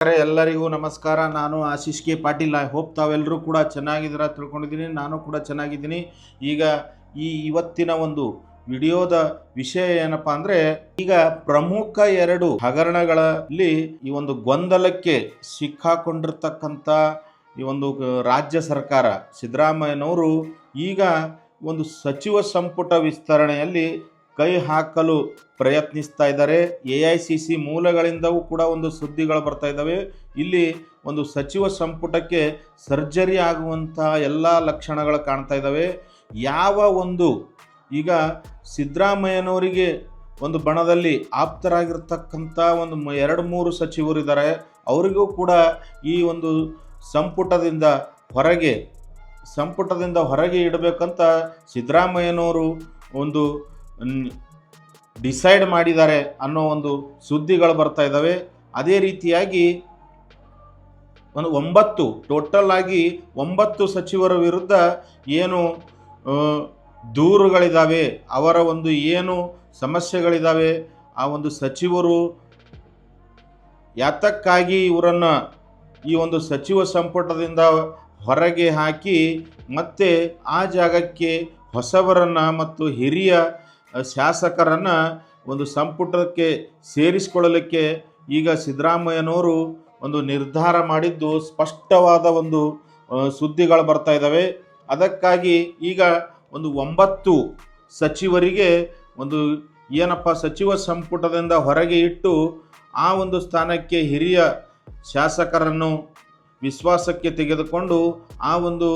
ಎಲ್ಲರಿಗೂ ನಮಸ್ಕಾರ. ನಾನು Ashish K Patil. I hope ತಾವೆಲ್ಲರೂ ಕೂಡ ಚೆನ್ನಾಗಿದ್ದೀರಾ ತಿಳ್ಕೊಂಡಿದ್ದೀನಿ. ನಾನು ಕೂಡ ಚೆನ್ನಾಗಿದ್ದೀನಿ. ಈಗ ಇವತ್ತಿನ ಒಂದು ವಿಡಿಯೋದ ವಿಷಯ ಏನಪ್ಪ ಅಂದರೆ, ಈಗ ಪ್ರಮುಖ 2 ಹಗರಣಗಳಲ್ಲಿ ಈ ಒಂದು ಗೊಂದಲಕ್ಕೆ ಸಿಕ್ಕಾಕೊಂಡಿರ್ತಕ್ಕಂಥ ಈ ಒಂದು ರಾಜ್ಯ ಸರ್ಕಾರ ಸಿದ್ದರಾಮಯ್ಯನವರು ಈಗ ಒಂದು ಸಚಿವ ಸಂಪುಟ ವಿಸ್ತರಣೆಯಲ್ಲಿ ಕೈ ಹಾಕಲು ಪ್ರಯತ್ನಿಸ್ತಾ ಇದ್ದಾರೆ. AICC ಮೂಲಗಳಿಂದವೂ ಕೂಡ ಒಂದು ಸುದ್ದಿಗಳು ಬರ್ತಾ ಇದ್ದಾವೆ. ಇಲ್ಲಿ ಒಂದು ಸಚಿವ ಸಂಪುಟಕ್ಕೆ ಸರ್ಜರಿ ಆಗುವಂಥ ಎಲ್ಲ ಲಕ್ಷಣಗಳು ಕಾಣ್ತಾ ಇದ್ದಾವೆ. ಯಾವ ಒಂದು ಈಗ ಸಿದ್ದರಾಮಯ್ಯನವರಿಗೆ ಒಂದು ಬಣದಲ್ಲಿ ಆಪ್ತರಾಗಿರ್ತಕ್ಕಂಥ ಒಂದು 2-3 ಸಚಿವರಿದ್ದಾರೆ. ಅವರಿಗೂ ಕೂಡ ಈ ಒಂದು ಸಂಪುಟದಿಂದ ಹೊರಗೆ ಇಡಬೇಕಂತ ಸಿದ್ದರಾಮಯ್ಯನವರು ಒಂದು ಡಿಸೈಡ್ ಮಾಡಿದ್ದಾರೆ ಅನ್ನೋ ಒಂದು ಸುದ್ದಿಗಳು ಬರ್ತಾ ಇದ್ದಾವೆ. ಅದೇ ರೀತಿಯಾಗಿ ಒಂದು 9 ಸಚಿವರ ವಿರುದ್ಧ ಏನು ದೂರುಗಳಿದ್ದಾವೆ, ಅವರ ಒಂದು ಏನು ಸಮಸ್ಯೆಗಳಿದ್ದಾವೆ, ಆ ಒಂದು ಸಚಿವರು ಯಾತಕ್ಕಾಗಿ ಇವರನ್ನು ಈ ಒಂದು ಸಚಿವ ಸಂಪುಟದಿಂದ ಹೊರಗೆ ಹಾಕಿ ಮತ್ತೆ ಆ ಜಾಗಕ್ಕೆ ಹೊಸಬರನ್ನು ಮತ್ತು ಹಿರಿಯ ಶಾಸಕರನ್ನು ಒಂದು ಸಂಪುಟಕ್ಕೆ ಸೇರಿಸಿಕೊಳ್ಳಲಿಕ್ಕೆ ಈಗ ಸಿದ್ದರಾಮಯ್ಯನವರು ಒಂದು ನಿರ್ಧಾರ ಮಾಡಿದ್ದು ಸ್ಪಷ್ಟವಾದ ಒಂದು ಸುದ್ದಿಗಳು ಬರ್ತಾ ಇದ್ದಾವೆ. ಅದಕ್ಕಾಗಿ ಈಗ ಒಂದು 9 ಸಚಿವರಿಗೆ ಒಂದು ಏನಪ್ಪ ಸಚಿವ ಸಂಪುಟದಿಂದ ಹೊರಗೆ ಇಟ್ಟು ಆ ಒಂದು ಸ್ಥಾನಕ್ಕೆ ಹಿರಿಯ ಶಾಸಕರನ್ನು ವಿಶ್ವಾಸಕ್ಕೆ ತೆಗೆದುಕೊಂಡು ಆ ಒಂದು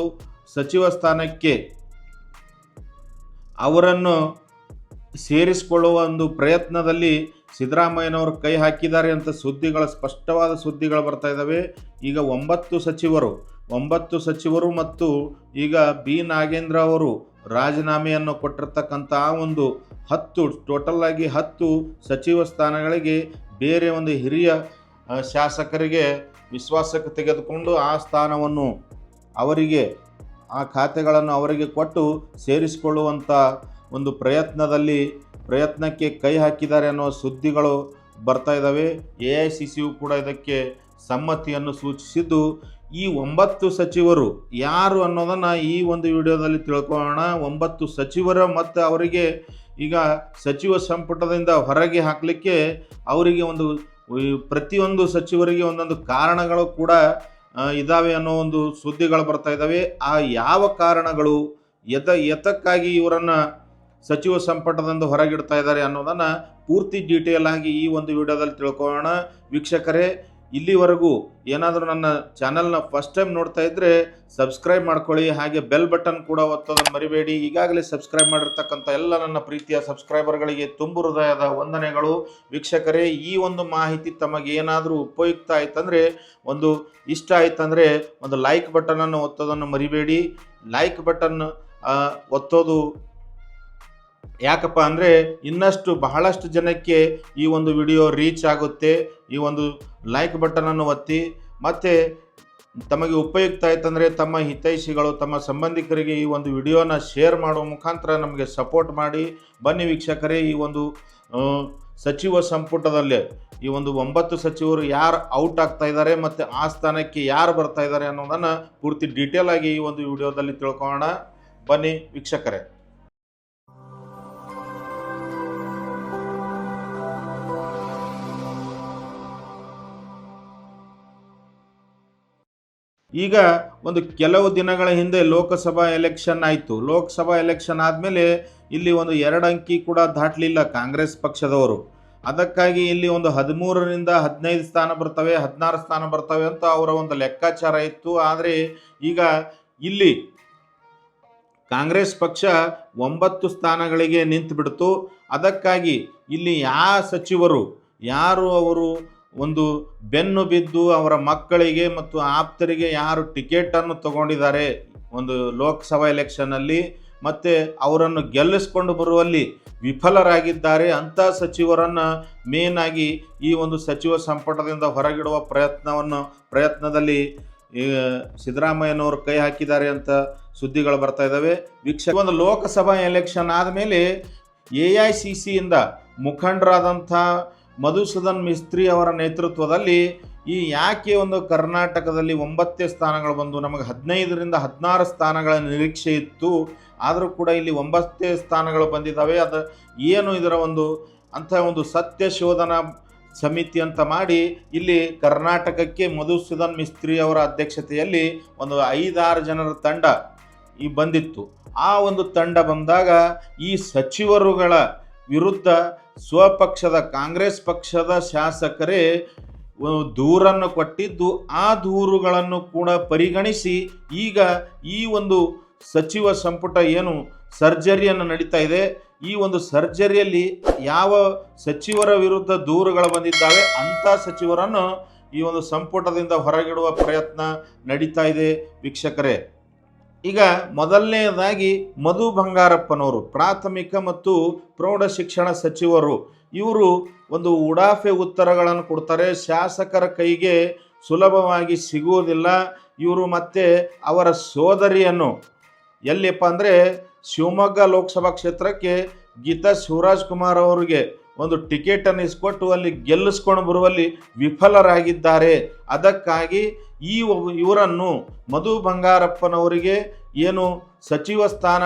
ಸಚಿವ ಸ್ಥಾನಕ್ಕೆ ಅವರನ್ನು ಸೇರಿಸಿಕೊಳ್ಳುವ ಒಂದು ಪ್ರಯತ್ನದಲ್ಲಿ ಸಿದ್ದರಾಮಯ್ಯನವರು ಕೈ ಹಾಕಿದ್ದಾರೆ ಅಂತ ಸ್ಪಷ್ಟವಾದ ಸುದ್ದಿಗಳು ಬರ್ತಾ ಇದ್ದಾವೆ. ಈಗ 9 ಸಚಿವರು ಮತ್ತು ಈಗ ಬಿ ನಾಗೇಂದ್ರ ಅವರು ರಾಜೀನಾಮೆಯನ್ನು ಕೊಟ್ಟಿರ್ತಕ್ಕಂಥ ಒಂದು 10 ಸಚಿವ ಸ್ಥಾನಗಳಿಗೆ ಬೇರೆ ಒಂದು ಹಿರಿಯ ಶಾಸಕರಿಗೆ ವಿಶ್ವಾಸಕ್ಕೆ ತೆಗೆದುಕೊಂಡು ಆ ಸ್ಥಾನವನ್ನು ಅವರಿಗೆ ಆ ಖಾತೆಗಳನ್ನು ಅವರಿಗೆ ಕೊಟ್ಟು ಸೇರಿಸಿಕೊಳ್ಳುವಂಥ ಒಂದು ಪ್ರಯತ್ನಕ್ಕೆ ಕೈ ಹಾಕಿದ್ದಾರೆ ಅನ್ನೋ ಸುದ್ದಿಗಳು ಬರ್ತಾ ಇದ್ದಾವೆ. AICCಯು ಕೂಡ ಇದಕ್ಕೆ ಸಮ್ಮತಿಯನ್ನು ಸೂಚಿಸಿದ್ದು ಈ 9 ಸಚಿವರು ಯಾರು ಅನ್ನೋದನ್ನು ಈ ಒಂದು ವಿಡಿಯೋದಲ್ಲಿ ತಿಳ್ಕೊಳ್ಳೋಣ. 9 ಸಚಿವರ ಮತ್ತು ಅವರಿಗೆ ಈಗ ಸಚಿವ ಸಂಪುಟದಿಂದ ಹೊರಗೆ ಹಾಕಲಿಕ್ಕೆ ಅವರಿಗೆ ಒಂದು ಪ್ರತಿಯೊಂದು ಸಚಿವರಿಗೆ ಒಂದೊಂದು ಕಾರಣಗಳು ಕೂಡ ಇದ್ದಾವೆ ಅನ್ನೋ ಒಂದು ಸುದ್ದಿಗಳು ಬರ್ತಾ ಇದ್ದಾವೆ. ಆ ಯಾವ ಕಾರಣಗಳು ಎತಕ್ಕಾಗಿ ಇವರನ್ನು ಸಚಿವ ಸಂಪುಟದಿಂದ ಹೊರಗಿಡ್ತಾ ಇದ್ದಾರೆ ಅನ್ನೋದನ್ನು ಪೂರ್ತಿ ಡೀಟೇಲ್ ಆಗಿ ಈ ಒಂದು ವಿಡಿಯೋದಲ್ಲಿ ತಿಳ್ಕೊಳ್ಳೋಣ. ವೀಕ್ಷಕರೇ, ಇಲ್ಲಿವರೆಗೂ ಏನಾದರೂ ನನ್ನ ಚಾನಲ್ನ ಫಸ್ಟ್ ಟೈಮ್ ನೋಡ್ತಾ ಇದ್ದರೆ ಸಬ್ಸ್ಕ್ರೈಬ್ ಮಾಡ್ಕೊಳ್ಳಿ, ಹಾಗೆ ಬೆಲ್ ಬಟನ್ ಕೂಡ ಒತ್ತೋದನ್ನು ಮರಿಬೇಡಿ. ಈಗಾಗಲೇ ಸಬ್ಸ್ಕ್ರೈಬ್ ಮಾಡಿರ್ತಕ್ಕಂಥ ಎಲ್ಲ ನನ್ನ ಪ್ರೀತಿಯ ಸಬ್ಸ್ಕ್ರೈಬರ್ಗಳಿಗೆ ತುಂಬು ಹೃದಯದ ವಂದನೆಗಳು. ವೀಕ್ಷಕರೇ, ಈ ಒಂದು ಮಾಹಿತಿ ತಮಗೆ ಏನಾದರೂ ಉಪಯುಕ್ತ ಆಯ್ತಂದರೆ, ಒಂದು ಇಷ್ಟ ಆಯ್ತಂದರೆ ಒಂದು ಲೈಕ್ ಬಟನನ್ನು ಒತ್ತೋದನ್ನು ಮರಿಬೇಡಿ. ಲೈಕ್ ಬಟನ್ ಒತ್ತೋದು ಯಾಕಪ್ಪ ಅಂದರೆ ಬಹಳಷ್ಟು ಜನಕ್ಕೆ ಈ ಒಂದು ವಿಡಿಯೋ ರೀಚ್ ಆಗುತ್ತೆ. ಈ ಒಂದು ಲೈಕ್ ಬಟನನ್ನು ಒತ್ತಿ, ಮತ್ತು ತಮಗೆ ಉಪಯುಕ್ತ ಆಯ್ತಂದರೆ ತಮ್ಮ ಹಿತೈಷಿಗಳು, ತಮ್ಮ ಸಂಬಂಧಿಕರಿಗೆ ಈ ಒಂದು ವಿಡಿಯೋನ ಶೇರ್ ಮಾಡುವ ಮುಖಾಂತರ ನಮಗೆ ಸಪೋರ್ಟ್ ಮಾಡಿ. ಬನ್ನಿ ವೀಕ್ಷಕರೇ, ಈ ಒಂದು ಸಚಿವ ಸಂಪುಟದಲ್ಲಿ ಈ ಒಂದು 9 ಸಚಿವರು ಯಾರು ಔಟ್ ಆಗ್ತಾ ಇದ್ದಾರೆ ಮತ್ತು ಆ ಸ್ಥಾನಕ್ಕೆ ಯಾರು ಬರ್ತಾ ಇದ್ದಾರೆ ಅನ್ನೋದನ್ನು ಪೂರ್ತಿ ಡೀಟೇಲ್ ಆಗಿ ಈ ಒಂದು ವಿಡಿಯೋದಲ್ಲಿ ತಿಳ್ಕೊಳ್ಳೋಣ. ಬನ್ನಿ ವೀಕ್ಷಕರೇ. ಈಗ ಒಂದು ಕೆಲವು ದಿನಗಳ ಹಿಂದೆ ಲೋಕಸಭಾ ಎಲೆಕ್ಷನ್ ಆಯಿತು. ಲೋಕಸಭಾ ಎಲೆಕ್ಷನ್ ಆದಮೇಲೆ ಇಲ್ಲಿ ಒಂದು 2 ಅಂಕಿ ಕೂಡ ದಾಟಲಿಲ್ಲ ಕಾಂಗ್ರೆಸ್ ಪಕ್ಷದವರು. ಅದಕ್ಕಾಗಿ ಇಲ್ಲಿ ಒಂದು 13ರಿಂದ 15 ಸ್ಥಾನ ಬರ್ತವೆ, 16 ಸ್ಥಾನ ಬರ್ತವೆ ಅಂತ ಅವರ ಒಂದು ಲೆಕ್ಕಾಚಾರ ಇತ್ತು. ಆದರೆ ಈಗ ಇಲ್ಲಿ ಕಾಂಗ್ರೆಸ್ ಪಕ್ಷ 9 ಸ್ಥಾನಗಳಿಗೆ ನಿಂತು ಬಿಡ್ತು. ಅದಕ್ಕಾಗಿ ಇಲ್ಲಿ ಸಚಿವರು ಯಾರು ಅವರು ಒಂದು ಬೆನ್ನು ಬಿದ್ದು ಅವರ ಮಕ್ಕಳಿಗೆ ಮತ್ತು ಆಪ್ತರಿಗೆ ಯಾರು ಟಿಕೆಟನ್ನು ತಗೊಂಡಿದ್ದಾರೆ ಒಂದು ಲೋಕಸಭಾ ಎಲೆಕ್ಷನ್ನಲ್ಲಿ ಮತ್ತು ಅವರನ್ನು ಗೆಲ್ಲಿಸ್ಕೊಂಡು ಬರುವಲ್ಲಿ ವಿಫಲರಾಗಿದ್ದಾರೆ ಅಂಥ ಸಚಿವರನ್ನು ಮೇನ್ ಆಗಿ ಈ ಒಂದು ಸಚಿವ ಸಂಪುಟದಿಂದ ಹೊರಗಿಡುವ ಪ್ರಯತ್ನದಲ್ಲಿ ಸಿದ್ದರಾಮಯ್ಯನವರು ಕೈ ಹಾಕಿದ್ದಾರೆ ಅಂತ ಸುದ್ದಿಗಳು ಬರ್ತಾ ಇದ್ದಾವೆ. ವೀಕ್ಷಕ, ಒಂದು ಲೋಕಸಭಾ ಎಲೆಕ್ಷನ್ ಆದಮೇಲೆ AICCಯಿಂದ ಮುಖಂಡರಾದಂಥ ಮಧುಸೂದನ್ ಮಿಸ್ತ್ರಿ ಅವರ ನೇತೃತ್ವದಲ್ಲಿ ಈ ಯಾಕೆ ಒಂದು ಕರ್ನಾಟಕದಲ್ಲಿ 9 ಸ್ಥಾನಗಳು ಬಂದು ನಮಗೆ 15ರಿಂದ 16 ಸ್ಥಾನಗಳ ನಿರೀಕ್ಷೆ ಇತ್ತು, ಆದರೂ ಕೂಡ ಇಲ್ಲಿ 9 ಸ್ಥಾನಗಳು ಬಂದಿದ್ದಾವೆ. ಅದು ಏನು ಇದರ ಅಂಥ ಒಂದು ಸತ್ಯ ಶೋಧನಾ ಸಮಿತಿ ಅಂತ ಮಾಡಿ ಇಲ್ಲಿ ಕರ್ನಾಟಕಕ್ಕೆ ಮಧುಸೂದನ್ ಮಿಸ್ತ್ರಿ ಅವರ ಅಧ್ಯಕ್ಷತೆಯಲ್ಲಿ ಒಂದು 5-6 ಜನರ ತಂಡ ಬಂದಿತ್ತು. ಆ ಒಂದು ತಂಡ ಬಂದಾಗ ಈ ಸಚಿವರುಗಳ ವಿರುದ್ಧ ಸ್ವಪಕ್ಷದ ಕಾಂಗ್ರೆಸ್ ಪಕ್ಷದ ಶಾಸಕರೇ ದೂರನ್ನು ಕೊಟ್ಟಿದ್ದು, ಆ ದೂರುಗಳನ್ನು ಕೂಡ ಪರಿಗಣಿಸಿ ಈಗ ಈ ಒಂದು ಸಚಿವ ಸಂಪುಟ ಏನು ಸರ್ಜರಿಯನ್ನು ನಡೀತಾ ಇದೆ, ಈ ಒಂದು ಸರ್ಜರಿಯಲ್ಲಿ ಯಾವ ಸಚಿವರ ವಿರುದ್ಧ ದೂರುಗಳು ಬಂದಿದ್ದಾವೆ ಅಂಥ ಸಚಿವರನ್ನು ಈ ಒಂದು ಸಂಪುಟದಿಂದ ಹೊರಗಿಡುವ ಪ್ರಯತ್ನ ನಡೀತಾ ಇದೆ ವೀಕ್ಷಕರೇ. ಈಗ ಮೊದಲನೆಯದಾಗಿ ಮಧು ಬಂಗಾರಪ್ಪನವರು ಪ್ರಾಥಮಿಕ ಮತ್ತು ಪ್ರೌಢ ಶಿಕ್ಷಣ ಸಚಿವರು, ಇವರು ಒಂದು ಉಡಾಫೆ ಉತ್ತರಗಳನ್ನು ಕೊಡ್ತಾರೆ, ಶಾಸಕರ ಕೈಗೆ ಸುಲಭವಾಗಿ ಸಿಗುವುದಿಲ್ಲ. ಇವರು ಮತ್ತೆ ಅವರ ಸೋದರಿಯನ್ನು ಎಲ್ಲಿಯಪ್ಪ ಅಂದರೆ ಶಿವಮೊಗ್ಗ ಲೋಕಸಭಾ ಕ್ಷೇತ್ರಕ್ಕೆ ಗೀತಾ ಶಿವರಾಜ್ ಕುಮಾರ್ ಅವರಿಗೆ ಒಂದು ಟಿಕೆಟನ್ನು ಇಸ್ಕೊಟ್ಟು ಅಲ್ಲಿ ಗೆಲ್ಲಿಸ್ಕೊಂಡು ಬರುವಲ್ಲಿ ವಿಫಲರಾಗಿದ್ದಾರೆ. ಅದಕ್ಕಾಗಿ ಇವರನ್ನು ಮಧು ಬಂಗಾರಪ್ಪನವರಿಗೆ ಏನು ಸಚಿವ ಸ್ಥಾನ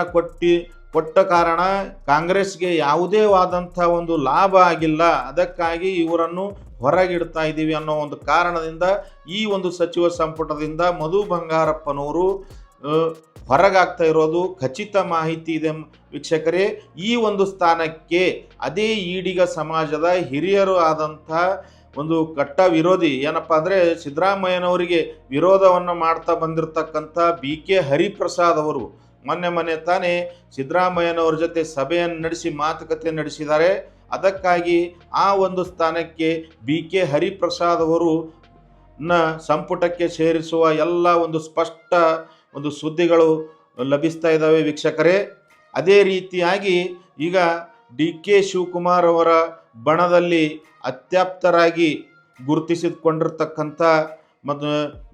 ಕೊಟ್ಟ ಕಾರಣ ಕಾಂಗ್ರೆಸ್ಗೆ ಯಾವುದೇ ಆದಂಥ ಒಂದು ಲಾಭ ಆಗಿಲ್ಲ. ಅದಕ್ಕಾಗಿ ಇವರನ್ನು ಹೊರಗಿಡ್ತಾ ಇದ್ದೀವಿ ಅನ್ನೋ ಒಂದು ಕಾರಣದಿಂದ ಈ ಒಂದು ಸಚಿವ ಸಂಪುಟದಿಂದ ಮಧು ಬಂಗಾರಪ್ಪನವರು ಹೊರಗಾಗ್ತಾ ಇರೋದು ಖಚಿತ ಮಾಹಿತಿ ಇದೆ ವೀಕ್ಷಕರೇ. ಈ ಒಂದು ಸ್ಥಾನಕ್ಕೆ ಅದೇ ಈಡಿಗ ಸಮಾಜದ ಹಿರಿಯರು ಆದಂಥ ಒಂದು ಕಟ್ಟ ವಿರೋಧಿ ಏನಪ್ಪ ಅಂದರೆ ಸಿದ್ದರಾಮಯ್ಯನವರಿಗೆ ವಿರೋಧವನ್ನು ಮಾಡ್ತಾ ಬಂದಿರತಕ್ಕಂಥ BK ಹರಿಪ್ರಸಾದ್ ಅವರು ಮೊನ್ನೆ ತಾನೇ ಸಿದ್ದರಾಮಯ್ಯನವ್ರ ಜೊತೆ ಸಭೆಯನ್ನು ನಡೆಸಿ ಮಾತುಕತೆ ನಡೆಸಿದ್ದಾರೆ. ಅದಕ್ಕಾಗಿ ಆ ಒಂದು ಸ್ಥಾನಕ್ಕೆ BK ಹರಿಪ್ರಸಾದ್ ಅವರು ಸಂಪುಟಕ್ಕೆ ಸೇರಿಸುವ ಎಲ್ಲ ಒಂದು ಸ್ಪಷ್ಟ ಒಂದು ಸುದ್ದಿಗಳು ಲಭಿಸ್ತಾ ಇದ್ದಾವೆ ವೀಕ್ಷಕರೇ. ಅದೇ ರೀತಿಯಾಗಿ ಈಗ DK ಶಿವಕುಮಾರ್ ಅವರ ಬಣದಲ್ಲಿ ಅತ್ಯಾಪ್ತರಾಗಿ ಗುರುತಿಸಿಕೊಂಡಿರ್ತಕ್ಕಂಥ ಮತ್ತು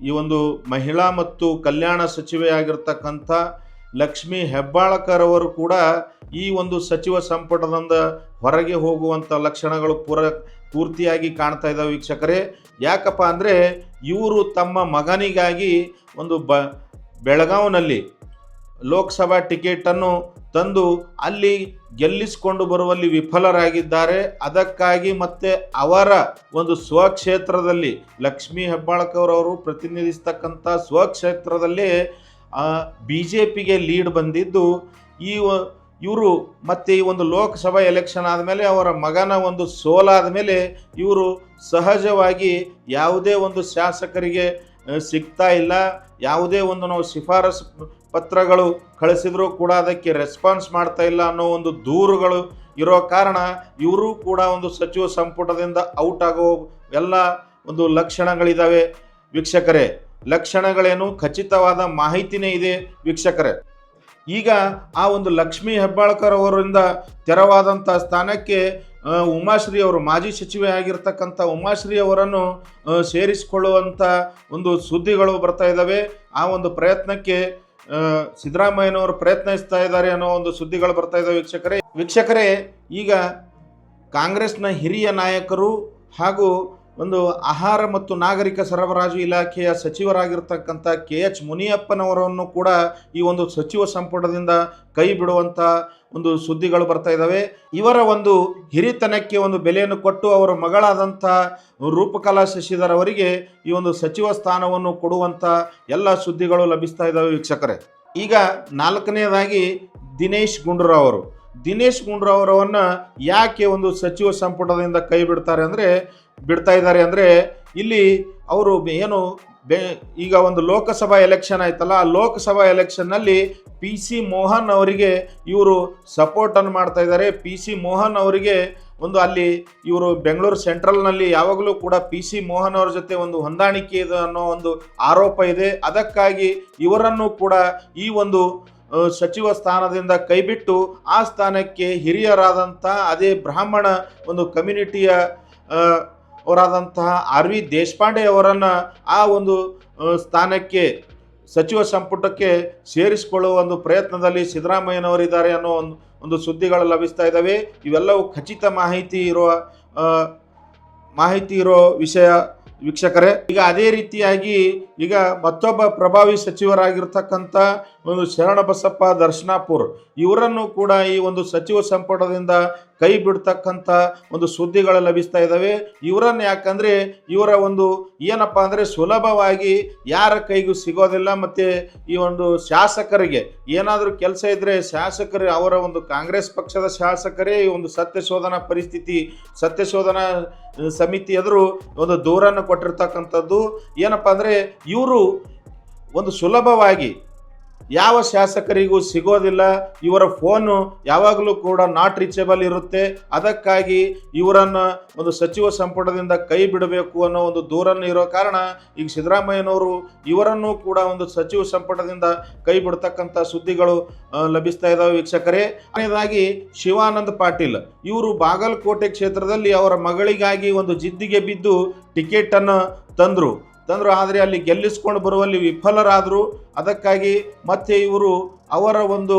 ಈ ಒಂದು ಮಹಿಳಾ ಮತ್ತು ಕಲ್ಯಾಣ ಸಚಿವೆಯಾಗಿರ್ತಕ್ಕಂಥ ಲಕ್ಷ್ಮೀ ಹೆಬ್ಬಾಳಕರ್ ಅವರು ಕೂಡ ಈ ಒಂದು ಸಚಿವ ಸಂಪುಟದಿಂದ ಹೊರಗೆ ಹೋಗುವಂಥ ಲಕ್ಷಣಗಳು ಪೂರ್ತಿಯಾಗಿ ಕಾಣ್ತಾ ಇದ್ದಾವೆ ವೀಕ್ಷಕರೇ. ಯಾಕಪ್ಪ ಅಂದರೆ ಇವರು ತಮ್ಮ ಮಗನಿಗಾಗಿ ಒಂದು ಬೆಳಗಾವಿನಲ್ಲಿ ಲೋಕಸಭಾ ಟಿಕೆಟನ್ನು ತಂದು ಅಲ್ಲಿ ಗೆಲ್ಲಿಸಿಕೊಂಡು ಬರುವಲ್ಲಿ ವಿಫಲರಾಗಿದ್ದಾರೆ. ಅದಕ್ಕಾಗಿ ಮತ್ತೆ ಅವರ ಒಂದು ಸ್ವಕ್ಷೇತ್ರದಲ್ಲಿ ಲಕ್ಷ್ಮೀ ಹೆಬ್ಬಾಳ್ಕರ್ ಅವರು ಪ್ರತಿನಿಧಿಸ್ತಕ್ಕಂಥ ಸ್ವಕ್ಷೇತ್ರದಲ್ಲಿ BJPಗೆ ಲೀಡ್ ಬಂದಿದ್ದು, ಇವರು ಮತ್ತೆ ಈ ಒಂದು ಲೋಕಸಭಾ ಎಲೆಕ್ಷನ್ ಆದಮೇಲೆ ಅವರ ಮಗನ ಒಂದು ಸೋಲಾದ ಮೇಲೆ ಇವರು ಸಹಜವಾಗಿ ಯಾವುದೇ ಒಂದು ಶಾಸಕರಿಗೆ ಸಿಗ್ತಾ ಇಲ್ಲ. ಯಾವುದೇ ಒಂದು ನಾವು ಶಿಫಾರಸು ಪತ್ರಗಳು ಕಳಿಸಿದರೂ ಕೂಡ ಅದಕ್ಕೆ ರೆಸ್ಪಾನ್ಸ್ ಮಾಡ್ತಾ ಇಲ್ಲ ಅನ್ನೋ ಒಂದು ದೂರುಗಳು ಇರೋ ಕಾರಣ ಇವರು ಕೂಡ ಒಂದು ಸಚಿವ ಸಂಪುಟದಿಂದ ಔಟ್ ಆಗೋ ಎಲ್ಲ ಒಂದು ಲಕ್ಷಣಗಳಿದ್ದಾವೆ ವೀಕ್ಷಕರೇ. ಲಕ್ಷಣಗಳೇನು ಖಚಿತವಾದ ಮಾಹಿತಿನೇ ಇದೆ ವೀಕ್ಷಕರೇ. ಈಗ ಆ ಒಂದು ಲಕ್ಷ್ಮೀ ಹೆಬ್ಬಾಳ್ಕರ್ ಅವರಿಂದ ತೆರವಾದಂಥ ಸ್ಥಾನಕ್ಕೆ ಉಮಾಶ್ರೀ ಅವರು ಮಾಜಿ ಸಚಿವೆ ಆಗಿರ್ತಕ್ಕಂಥ ಉಮಾಶ್ರೀ ಅವರನ್ನು ಸೇರಿಸಿಕೊಳ್ಳುವಂಥ ಒಂದು ಸುದ್ದಿಗಳು ಬರ್ತಾ ಇದ್ದಾವೆ. ಆ ಒಂದು ಪ್ರಯತ್ನಕ್ಕೆ ಸಿದ್ದರಾಮಯ್ಯನವರು ಪ್ರಯತ್ನಿಸ್ತಾ ಇದ್ದಾರೆ ಅನ್ನೋ ಒಂದು ಸುದ್ದಿಗಳು ಬರ್ತಾ ಇದ್ದಾವೆ ವೀಕ್ಷಕರೇ. ಈಗ ಕಾಂಗ್ರೆಸ್ನ ಹಿರಿಯ ನಾಯಕರು ಹಾಗೂ ಒಂದು ಆಹಾರ ಮತ್ತು ನಾಗರಿಕ ಸರಬರಾಜು ಇಲಾಖೆಯ ಸಚಿವರಾಗಿರ್ತಕ್ಕಂಥ KH ಮುನಿಯಪ್ಪನವರನ್ನು ಕೂಡ ಈ ಒಂದು ಸಚಿವ ಸಂಪುಟದಿಂದ ಕೈ ಬಿಡುವಂಥ ಒಂದು ಸುದ್ದಿಗಳು ಬರ್ತಾ ಇದ್ದಾವೆ. ಇವರ ಒಂದು ಹಿರಿತನಕ್ಕೆ ಒಂದು ಬೆಲೆಯನ್ನು ಕೊಟ್ಟು ಅವರ ಮಗಳಾದಂಥ ರೂಪಕಲಾ ಶಶಿಧರ್ ಅವರಿಗೆ ಈ ಒಂದು ಸಚಿವ ಸ್ಥಾನವನ್ನು ಕೊಡುವಂಥ ಎಲ್ಲ ಸುದ್ದಿಗಳು ಲಭಿಸ್ತಾ ಇದ್ದಾವೆ ವೀಕ್ಷಕರೇ. ಈಗ ನಾಲ್ಕನೆಯದಾಗಿ ದಿನೇಶ್ ಗುಂಡೂರಾವ್ ಅವರು. ದಿನೇಶ್ ಗುಂಡೂರಾವ್ ಅವರನ್ನು ಯಾಕೆ ಒಂದು ಸಚಿವ ಸಂಪುಟದಿಂದ ಕೈ ಬಿಡ್ತಾ ಇದ್ದಾರೆ ಅಂದರೆ ಇಲ್ಲಿ ಅವರು ಏನು ಈಗ ಒಂದು ಲೋಕಸಭಾ ಎಲೆಕ್ಷನ್ ಆಯ್ತಲ್ಲ, ಆ ಲೋಕಸಭಾ ಎಲೆಕ್ಷನ್ನಲ್ಲಿ PC ಮೋಹನ್ ಅವರಿಗೆ ಇವರು ಸಪೋರ್ಟನ್ನು ಮಾಡ್ತಾ ಇದ್ದಾರೆ. PC ಮೋಹನ್ ಅವರಿಗೆ ಒಂದು ಅಲ್ಲಿ ಇವರು ಬೆಂಗಳೂರು ಸೆಂಟ್ರಲ್ನಲ್ಲಿ ಯಾವಾಗಲೂ ಕೂಡ PC ಮೋಹನ್ ಅವರ ಜೊತೆ ಒಂದು ಹೊಂದಾಣಿಕೆ ಇದೆ ಅನ್ನೋ ಒಂದು ಆರೋಪ ಇದೆ. ಅದಕ್ಕಾಗಿ ಇವರನ್ನು ಕೂಡ ಈ ಒಂದು ಸಚಿವ ಸ್ಥಾನದಿಂದ ಕೈಬಿಟ್ಟು ಆ ಸ್ಥಾನಕ್ಕೆ ಹಿರಿಯರಾದಂಥ ಅದೇ ಬ್ರಾಹ್ಮಣ ಒಂದು ಕಮ್ಯುನಿಟಿಯ ಅವರಾದಂತಹ RV ದೇಶಪಾಂಡೆ ಅವರನ್ನು ಆ ಒಂದು ಸ್ಥಾನಕ್ಕೆ ಸಚಿವ ಸಂಪುಟಕ್ಕೆ ಸೇರಿಸಿಕೊಳ್ಳುವ ಒಂದು ಪ್ರಯತ್ನದಲ್ಲಿ ಸಿದ್ದರಾಮಯ್ಯನವರಿದ್ದಾರೆ ಅನ್ನೋ ಒಂದು ಸುದ್ದಿಗಳು ಲಭಿಸ್ತಾ ಇದ್ದಾವೆ. ಇವೆಲ್ಲವೂ ಖಚಿತ ಮಾಹಿತಿ ಇರೋ ವಿಷಯ ವೀಕ್ಷಕರೇ, ಈಗ ಅದೇ ರೀತಿಯಾಗಿ ಈಗ ಮತ್ತೊಬ್ಬ ಪ್ರಭಾವಿ ಸಚಿವರಾಗಿರ್ತಕ್ಕಂಥ ಒಂದು ಶರಣಬಸಪ್ಪ ದರ್ಶನಾಪುರ್ ಇವರನ್ನು ಕೂಡ ಈ ಒಂದು ಸಚಿವ ಸಂಪುಟದಿಂದ ಕೈ ಬಿಡ್ತಕ್ಕಂಥ ಒಂದು ಸುದ್ದಿಗಳು ಲಭಿಸ್ತಾ ಇದ್ದಾವೆ. ಇವರನ್ನು ಯಾಕಂದರೆ ಇವರ ಒಂದು ಏನಪ್ಪ ಅಂದರೆ ಸುಲಭವಾಗಿ ಯಾರ ಕೈಗೂ ಸಿಗೋದಿಲ್ಲ. ಮತ್ತು ಈ ಒಂದು ಶಾಸಕರಿಗೆ ಏನಾದರೂ ಕೆಲಸ ಇದ್ದರೆ ಶಾಸಕರು ಅವರ ಒಂದು ಕಾಂಗ್ರೆಸ್ ಪಕ್ಷದ ಶಾಸಕರೇ ಈ ಒಂದು ಸತ್ಯಶೋಧನಾ ಸಮಿತಿ ಎದುರು ಒಂದು ದೂರನ್ನು ಕೊಟ್ಟಿರ್ತಕ್ಕಂಥದ್ದು. ಏನಪ್ಪ ಅಂದರೆ ಇವರು ಒಂದು ಸುಲಭವಾಗಿ ಯಾವ ಶಾಸಕರಿಗೂ ಸಿಗೋದಿಲ್ಲ. ಇವರ ಫೋನು ಯಾವಾಗಲೂ ಕೂಡ ನಾಟ್ ರೀಚೇಬಲ್ ಇರುತ್ತೆ. ಅದಕ್ಕಾಗಿ ಇವರನ್ನು ಒಂದು ಸಚಿವ ಸಂಪುಟದಿಂದ ಕೈ ಬಿಡಬೇಕು ಅನ್ನೋ ಒಂದು ದೂರನ್ನು ಇರೋ ಕಾರಣ ಈಗ ಸಿದ್ದರಾಮಯ್ಯನವರು ಇವರನ್ನು ಕೂಡ ಒಂದು ಸಚಿವ ಸಂಪುಟದಿಂದ ಕೈ ಬಿಡ್ತಕ್ಕಂಥ ಸುದ್ದಿಗಳು ಲಭಿಸ್ತಾ ಇದ್ದಾವೆ ವೀಕ್ಷಕರೇ. ಕೊನೆಯದಾಗಿ ಶಿವಾನಂದ ಪಾಟೀಲ್ ಇವರು ಬಾಗಲಕೋಟೆ ಕ್ಷೇತ್ರದಲ್ಲಿ ಅವರ ಮಗಳಿಗಾಗಿ ಒಂದು ಜಿದ್ದಿಗೆ ಬಿದ್ದು ಟಿಕೆಟನ್ನು ತಂದರು. ಆದರೆ ಅಲ್ಲಿ ಗೆಲ್ಲಿಸ್ಕೊಂಡು ಬರುವಲ್ಲಿ ವಿಫಲರಾದರು. ಅದಕ್ಕಾಗಿ ಮತ್ತೆ ಇವರು ಅವರ ಒಂದು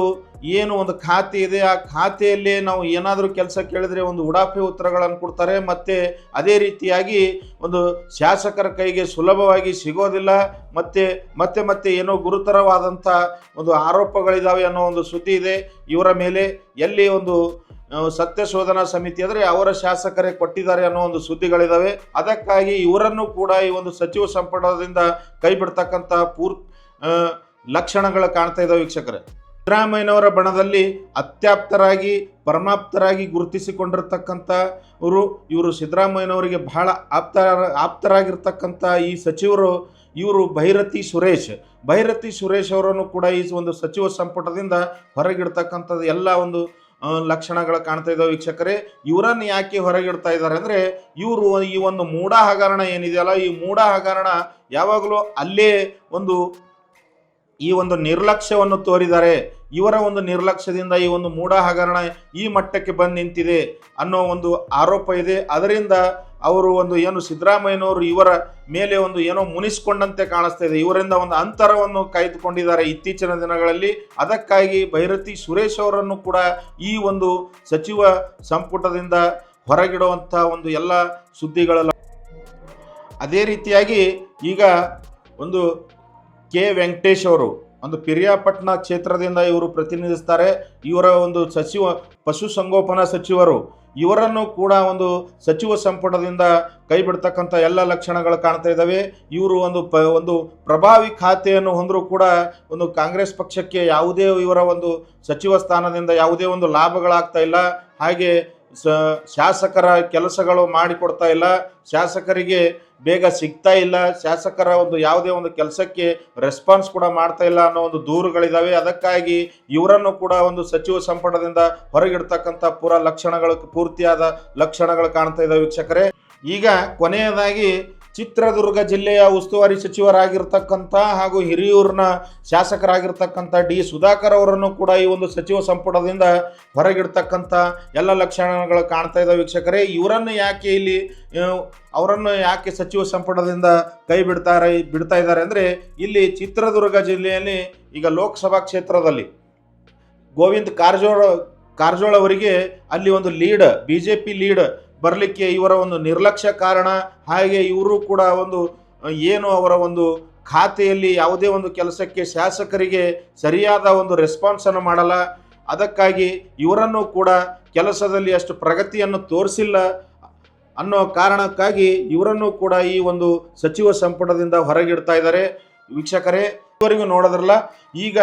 ಏನು ಒಂದು ಖಾತೆ ಇದೆ ಆ ಖಾತೆಯಲ್ಲಿ ನಾವು ಏನಾದರೂ ಕೆಲಸ ಕೇಳಿದರೆ ಒಂದು ಉಡಾಫೆ ಉತ್ತರಗಳನ್ನು ಕೊಡ್ತಾರೆ. ಮತ್ತು ಅದೇ ರೀತಿಯಾಗಿ ಒಂದು ಶಾಸಕರ ಕೈಗೆ ಸುಲಭವಾಗಿ ಸಿಗೋದಿಲ್ಲ. ಮತ್ತೆ ಏನೋ ಗುರುತರವಾದಂಥ ಒಂದು ಆರೋಪಗಳಿದ್ದಾವೆ ಅನ್ನೋ ಒಂದು ಸುದ್ದಿ ಇದೆ ಇವರ ಮೇಲೆ. ಎಲ್ಲಿ ಒಂದು ಸತ್ಯಶೋಧನಾ ಸಮಿತಿ ಅಂದರೆ ಅವರ ಶಾಸಕರೇ ಕೊಟ್ಟಿದ್ದಾರೆ ಅನ್ನೋ ಒಂದು ಸುದ್ದಿಗಳಿದ್ದಾವೆ. ಅದಕ್ಕಾಗಿ ಇವರನ್ನು ಕೂಡ ಈ ಒಂದು ಸಚಿವ ಸಂಪುಟದಿಂದ ಕೈ ಬಿಡ್ತಕ್ಕಂಥ ಲಕ್ಷಣಗಳು ಕಾಣ್ತಾ ಇದ್ದಾವೆ ವೀಕ್ಷಕರೇ. ಸಿದ್ದರಾಮಯ್ಯನವರ ಬಣದಲ್ಲಿ ಅತ್ಯಾಪ್ತರಾಗಿ ಪರಮಾಪ್ತರಾಗಿ ಗುರುತಿಸಿಕೊಂಡಿರ್ತಕ್ಕಂಥ ಇವರು ಸಿದ್ದರಾಮಯ್ಯನವರಿಗೆ ಬಹಳ ಆಪ್ತರಾಗಿರ್ತಕ್ಕಂಥ ಈ ಸಚಿವರು ಇವರು ಭೈರತಿ ಸುರೇಶ್ ಅವರನ್ನು ಕೂಡ ಈ ಒಂದು ಸಚಿವ ಸಂಪುಟದಿಂದ ಹೊರಗಿಡ್ತಕ್ಕಂಥದ್ದು ಎಲ್ಲ ಒಂದು ಲಕ್ಷಣಗಳು ಕಾಣ್ತಾ ಇದ್ದಾವೆ ವೀಕ್ಷಕರೇ. ಇವರನ್ನು ಯಾಕೆ ಹೊರಗಿಡ್ತಾ ಇದ್ದಾರೆ ಅಂದರೆ ಇವರು ಈ ಒಂದು ಮೂಢ ಹಗರಣ ಏನಿದೆಯಲ್ಲ ಈ ಮೂಢ ಹಗರಣ ಯಾವಾಗಲೂ ಅಲ್ಲೇ ಈ ಒಂದು ನಿರ್ಲಕ್ಷ್ಯವನ್ನು ತೋರಿದ್ದಾರೆ. ಇವರ ಒಂದು ನಿರ್ಲಕ್ಷ್ಯದಿಂದ ಈ ಒಂದು ಮೂಢ ಹಗರಣ ಈ ಮಟ್ಟಕ್ಕೆ ಬಂದು ನಿಂತಿದೆ ಅನ್ನೋ ಒಂದು ಆರೋಪ ಇದೆ. ಅದರಿಂದ ಅವರು ಒಂದು ಏನು ಸಿದ್ದರಾಮಯ್ಯನವರು ಇವರ ಮೇಲೆ ಒಂದು ಏನೋ ಮುನಿಸ್ಕೊಂಡಂತೆ ಕಾಣಿಸ್ತಾ ಇದೆ. ಇವರಿಂದ ಒಂದು ಅಂತರವನ್ನು ಕಾಯ್ದುಕೊಂಡಿದ್ದಾರೆ ಇತ್ತೀಚಿನ ದಿನಗಳಲ್ಲಿ. ಅದಕ್ಕಾಗಿ ಭೈರತಿ ಸುರೇಶ್ ಅವರನ್ನು ಕೂಡ ಈ ಒಂದು ಸಚಿವ ಸಂಪುಟದಿಂದ ಹೊರಗಿಡುವಂಥ ಒಂದು ಎಲ್ಲ ಸುದ್ದಿಗಳೆಲ್ಲ. ಅದೇ ರೀತಿಯಾಗಿ ಈಗ ಒಂದು ಕೆ ವೆಂಕಟೇಶ್ ಅವರು ಒಂದು ಪಿರಿಯಾಪಟ್ಟಣ ಕ್ಷೇತ್ರದಿಂದ ಇವರು ಪ್ರತಿನಿಧಿಸ್ತಾರೆ. ಇವರ ಒಂದು ಪಶುಸಂಗೋಪನಾ ಸಚಿವರು ಇವರನ್ನು ಕೂಡ ಒಂದು ಸಚಿವ ಸಂಪುಟದಿಂದ ಕೈ ಬಿಡ್ತಕ್ಕಂಥ ಎಲ್ಲ ಲಕ್ಷಣಗಳು ಕಾಣ್ತಾ ಇದ್ದಾವೆ. ಇವರು ಒಂದು ಪ್ರಭಾವಿ ಖಾತೆಯನ್ನು ಹೊಂದರೂ ಕೂಡ ಒಂದು ಕಾಂಗ್ರೆಸ್ ಪಕ್ಷಕ್ಕೆ ಯಾವುದೇ ಇವರ ಒಂದು ಸಚಿವ ಸ್ಥಾನದಿಂದ ಯಾವುದೇ ಒಂದು ಲಾಭಗಳಾಗ್ತಾ ಇಲ್ಲ. ಹಾಗೆ ಶಾಸಕರ ಕೆಲಸಗಳು ಮಾಡಿಕೊಡ್ತಾ ಇಲ್ಲ, ಶಾಸಕರಿಗೆ ಬೇಗ ಸಿಗ್ತಾ ಇಲ್ಲ, ಶಾಸಕರ ಒಂದು ಯಾವುದೇ ಒಂದು ಕೆಲಸಕ್ಕೆ ರೆಸ್ಪಾನ್ಸ್ ಕೂಡ ಮಾಡ್ತಾ ಇಲ್ಲ ಅನ್ನೋ ಒಂದು ದೂರುಗಳಿದ್ದಾವೆ. ಅದಕ್ಕಾಗಿ ಇವರನ್ನು ಕೂಡ ಒಂದು ಸಚಿವ ಸಂಪುಟದಿಂದ ಹೊರಗಿಡ್ತಕ್ಕಂಥ ಪೂರ್ತಿಯಾದ ಲಕ್ಷಣಗಳು ಕಾಣ್ತಾ ಇದ್ದಾವೆ ವೀಕ್ಷಕರೇ. ಈಗ ಕೊನೆಯದಾಗಿ ಚಿತ್ರದುರ್ಗ ಜಿಲ್ಲೆಯ ಉಸ್ತುವಾರಿ ಸಚಿವರಾಗಿರ್ತಕ್ಕಂಥ ಹಾಗೂ ಹಿರಿಯೂರಿನ ಶಾಸಕರಾಗಿರ್ತಕ್ಕಂಥ ಡಿ ಸುಧಾಕರ್ ಅವರನ್ನು ಕೂಡ ಈ ಒಂದು ಸಚಿವ ಸಂಪುಟದಿಂದ ಹೊರಗಿಡ್ತಕ್ಕಂಥ ಎಲ್ಲ ಲಕ್ಷಣಗಳು ಕಾಣ್ತಾ ಇದ್ದಾವೆ ವೀಕ್ಷಕರೇ. ಅವರನ್ನು ಯಾಕೆ ಸಚಿವ ಸಂಪುಟದಿಂದ ಕೈ ಬಿಡ್ತಾ ಇದ್ದಾರೆ ಅಂದರೆ ಇಲ್ಲಿ ಚಿತ್ರದುರ್ಗ ಜಿಲ್ಲೆಯಲ್ಲಿ ಈಗ ಲೋಕಸಭಾ ಕ್ಷೇತ್ರದಲ್ಲಿ ಗೋವಿಂದ ಕಾರಜೋಳ ಅವರಿಗೆ ಅಲ್ಲಿ ಒಂದು ಬಿಜೆಪಿ ಲೀಡ್ ಬರಲಿಕ್ಕೆ ಇವರ ಒಂದು ನಿರ್ಲಕ್ಷ್ಯ ಕಾರಣ. ಹಾಗೆ ಇವರು ಕೂಡ ಏನು ಅವರ ಒಂದು ಖಾತೆಯಲ್ಲಿ ಯಾವುದೇ ಒಂದು ಕೆಲಸಕ್ಕೆ ಶಾಸಕರಿಗೆ ಸರಿಯಾದ ಒಂದು ರೆಸ್ಪಾನ್ಸನ್ನು ಮಾಡಲ್ಲ. ಅದಕ್ಕಾಗಿ ಇವರನ್ನು ಕೂಡ ಕೆಲಸದಲ್ಲಿ ಅಷ್ಟು ಪ್ರಗತಿಯನ್ನು ತೋರಿಸಿಲ್ಲ ಅನ್ನೋ ಕಾರಣಕ್ಕಾಗಿ ಇವರನ್ನು ಕೂಡ ಈ ಒಂದು ಸಚಿವ ಸಂಪುಟದಿಂದ ಹೊರಗಿಡ್ತಾ ಇದ್ದಾರೆ ವೀಕ್ಷಕರೇ. ಇವರಿಗೂ ನೋಡೋದ್ರಲ್ಲ, ಈಗ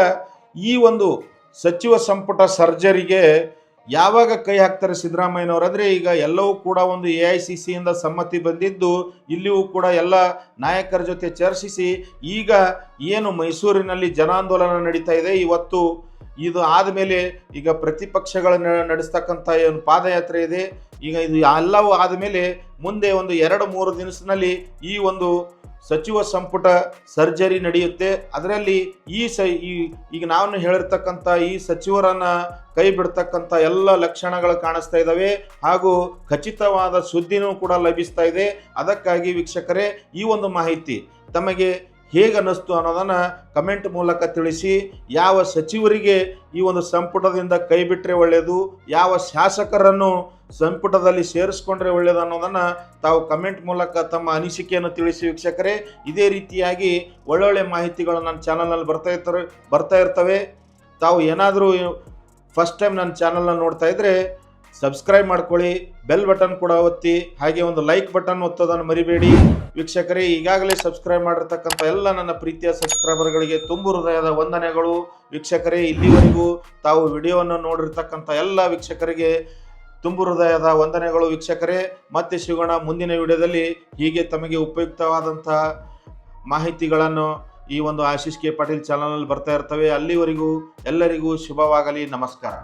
ಈ ಒಂದು ಸಚಿವ ಸಂಪುಟ ಸರ್ಜರಿಗೆ ಯಾವಾಗ ಕೈ ಹಾಕ್ತಾರೆ ಸಿದ್ದರಾಮಯ್ಯನವರು ಅಂದರೆ ಈಗ ಎಲ್ಲವೂ ಕೂಡ ಒಂದು AICCಯಿಂದ ಸಮ್ಮತಿ ಬಂದಿದ್ದು ಇಲ್ಲಿಯೂ ಕೂಡ ಎಲ್ಲ ನಾಯಕರ ಜೊತೆ ಚರ್ಚಿಸಿ ಈಗ ಏನು ಮೈಸೂರಿನಲ್ಲಿ ಜನಾಂದೋಲನ ನಡೀತಾ ಇದೆ, ಇವತ್ತು ಇದು ಆದಮೇಲೆ ಈಗ ಪ್ರತಿಪಕ್ಷಗಳನ್ನು ನಡೆಸ್ತಕ್ಕಂಥ ಏನು ಪಾದಯಾತ್ರೆ ಇದೆ, ಈಗ ಇದು ಎಲ್ಲವೂ ಆದಮೇಲೆ ಮುಂದೆ ಒಂದು 2-3 ದಿವಸದಲ್ಲಿ ಈ ಒಂದು ಸಚಿವ ಸಂಪುಟ ಸರ್ಜರಿ ನಡೆಯುತ್ತೆ. ಅದರಲ್ಲಿ ಈಗ ನಾವು ಹೇಳಿರ್ತಕ್ಕಂಥ ಈ ಸಚಿವರನ್ನು ಕೈ ಬಿಡ್ತಕ್ಕಂಥ ಎಲ್ಲ ಲಕ್ಷಣಗಳು ಕಾಣಿಸ್ತಾ ಇದ್ದಾವೆ ಹಾಗೂ ಖಚಿತವಾದ ಸುದ್ದಿನೂ ಕೂಡ ಲಭಿಸ್ತಾ ಇದೆ. ಅದಕ್ಕಾಗಿ ವೀಕ್ಷಕರೇ, ಈ ಒಂದು ಮಾಹಿತಿ ತಮಗೆ ಹೇಗೆ ಅನ್ನಿಸ್ತು ಅನ್ನೋದನ್ನು ಕಮೆಂಟ್ ಮೂಲಕ ತಿಳಿಸಿ. ಯಾವ ಸಚಿವರಿಗೆ ಈ ಒಂದು ಸಂಪುಟದಿಂದ ಕೈ ಬಿಟ್ಟರೆ ಒಳ್ಳೆಯದು, ಯಾವ ಶಾಸಕರನ್ನು ಸಂಪುಟದಲ್ಲಿ ಸೇರಿಸ್ಕೊಂಡ್ರೆ ಒಳ್ಳೆಯದು ಅನ್ನೋದನ್ನು ತಾವು ಕಮೆಂಟ್ ಮೂಲಕ ತಮ್ಮ ಅನಿಸಿಕೆಯನ್ನು ತಿಳಿಸಿ ವೀಕ್ಷಕರೇ. ಇದೇ ರೀತಿಯಾಗಿ ಒಳ್ಳೊಳ್ಳೆ ಮಾಹಿತಿಗಳು ನನ್ನ ಚಾನಲ್ನಲ್ಲಿ ಬರ್ತಾ ಇರ್ತವೆ. ತಾವು ಏನಾದರೂ ಫಸ್ಟ್ ಟೈಮ್ ನನ್ನ ಚಾನಲ್ನ ನೋಡ್ತಾ ಇದ್ದರೆ ಸಬ್ಸ್ಕ್ರೈಬ್ ಮಾಡ್ಕೊಳ್ಳಿ, ಬೆಲ್ ಬಟನ್ ಕೂಡ ಒತ್ತಿ, ಹಾಗೆ ಒಂದು ಲೈಕ್ ಬಟನ್ ಒತ್ತೋದನ್ನು ಮರಿಬೇಡಿ ವೀಕ್ಷಕರೇ. ಈಗಾಗಲೇ ಸಬ್ಸ್ಕ್ರೈಬ್ ಮಾಡಿರ್ತಕ್ಕಂಥ ಎಲ್ಲ ನನ್ನ ಪ್ರೀತಿಯ ಸಬ್ಸ್ಕ್ರೈಬರ್ಗಳಿಗೆ ತುಂಬು ಹೃದಯದ ವಂದನೆಗಳು ವೀಕ್ಷಕರೇ. ಇಲ್ಲಿವರೆಗೂ ತಾವು ವಿಡಿಯೋವನ್ನು ನೋಡಿರ್ತಕ್ಕಂಥ ಎಲ್ಲ ವೀಕ್ಷಕರಿಗೆ ತುಂಬು ಹೃದಯದ ವಂದನೆಗಳು ವೀಕ್ಷಕರೇ. ಮತ್ತೆ ಸಿಗೋಣ ಮುಂದಿನ ವಿಡಿಯೋದಲ್ಲಿ. ಹೀಗೆ ತಮಗೆ ಉಪಯುಕ್ತವಾದಂಥ ಮಾಹಿತಿಗಳನ್ನು ಈ ಒಂದು ಆಶೀಶ್ ಕೆ ಪಾಟೀಲ್ ಚಾನಲ್ನಲ್ಲಿ ಬರ್ತಾ ಇರ್ತವೆ. ಅಲ್ಲಿವರೆಗೂ ಎಲ್ಲರಿಗೂ ಶುಭವಾಗಲಿ. ನಮಸ್ಕಾರ.